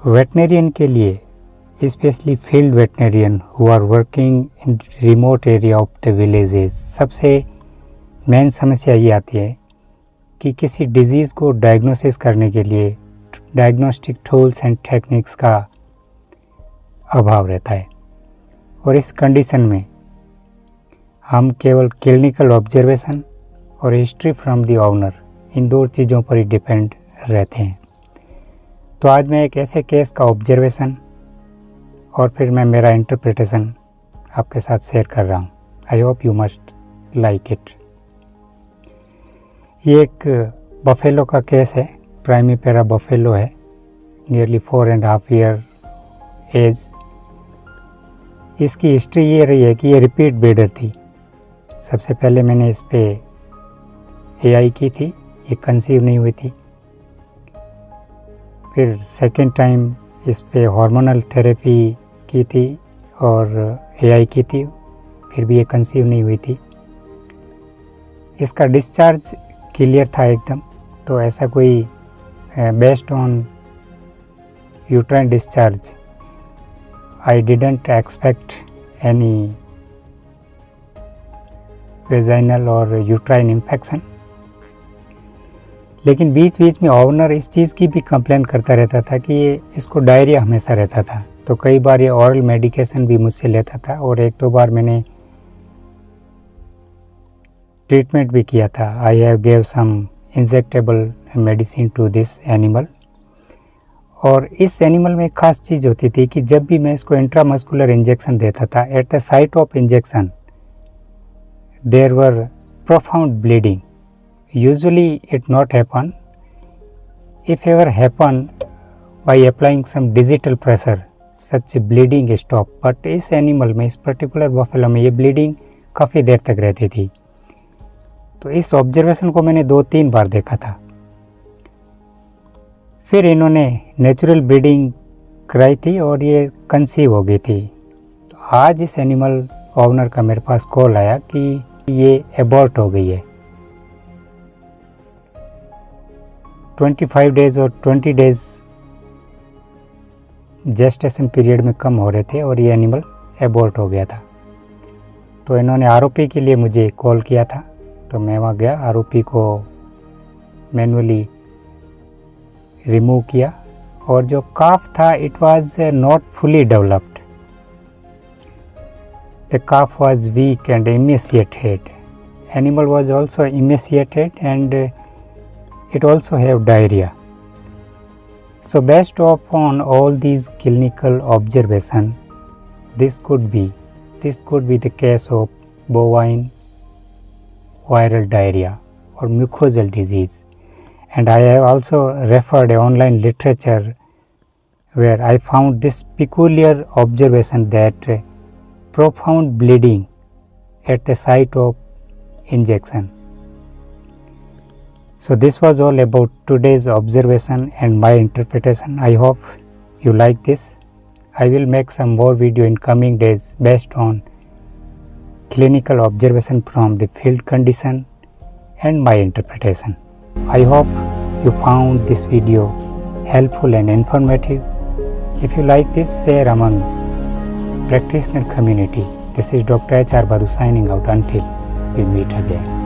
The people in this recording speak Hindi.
वेटनरियन के लिए specially field veterinarian who are working in remote area of the villages सबसे मेन समस्या ये आती है कि किसी डिजीज़ को डायग्नोसिस करने के लिए डायग्नोस्टिक टूल्स एंड टेक्निक्स का अभाव रहता है। और इस कंडीशन में हम केवल क्लिनिकल ऑब्जर्वेशन और हिस्ट्री फ्रॉम द ओनर इन दो चीज़ों पर ही डिपेंड रहते हैं। तो आज मैं एक ऐसे केस का ऑब्जर्वेशन और फिर मैं मेरा इंटरप्रिटेशन आपके साथ शेयर कर रहा हूँ। I hope you must like it. ये एक बफेलो का केस है, प्राइमीपेरा बफेलो है, नियरली 4.5 ईयर एज। इसकी हिस्ट्री ये रही है कि ये रिपीट ब्रीडर थी। सबसे पहले मैंने इस पे एआई की थी, ये कंसीव नहीं हुई थी। फिर सेकेंड टाइम इस पे हार्मोनल थेरेपी की थी और एआई की थी, फिर भी ये कंसीव नहीं हुई थी। इसका डिस्चार्ज क्लियर था एकदम, तो ऐसा कोई based on uterine discharge I didn't expect any vaginal और यूट्राइन इन्फेक्शन। लेकिन बीच बीच में ओनर इस चीज़ की भी कंप्लेन करता रहता था कि ये इसको डायरिया हमेशा रहता था। तो कई बार ये ऑरल मेडिकेशन भी मुझसे लेता था और एक दो बार मैंने ट्रीटमेंट भी किया था। I have gave some injectable medicine to this animal. और इस एनिमल में एक खास चीज़ होती थी कि जब भी मैं इसको इंट्रामस्कुलर इंजेक्शन देता था, at the site of injection there were profound bleeding. Usually it not happen. If ever happen by applying some digital pressure, such bleeding stop. But इस एनिमल में, इस पर्टिकुलर बफेलो में ये ब्लीडिंग काफ़ी देर तक रहती थी। तो इस ऑब्जर्वेशन को मैंने 2-3 बार देखा था। फिर इन्होंने नेचुरल ब्रीडिंग कराई थी और ये कंसीव हो गई थी। तो आज इस एनिमल ओनर का मेरे पास कॉल आया कि ये एबॉर्ट हो गई है। 25 डेज़ और 20 डेज़ जेस्टेशन पीरियड में कम हो रहे थे और ये एनिमल एबॉर्ट हो गया था। तो इन्होंने आरओपी के लिए मुझे कॉल किया था, तो मैं वहाँ गया, आरओपी को मैनुअली रिमूव किया और जो काफ था it was not fully developed. The calf was weak and emaciated. Animal was also emaciated and it also have diarrhea. So based upon all these clinical observation, this could be the case of bovine viral diarrhea or mucosal disease. And I have also referred online literature where I found this peculiar observation that profound bleeding at the site of injection. So this was all about today's observation and my interpretation. I hope you like this. I will make some more video in coming days based on clinical observation from the field condition and my interpretation. I hope you found this video helpful and informative. If you like this, share among practitioner community. This is Dr. H.R. Baru signing out until we meet again.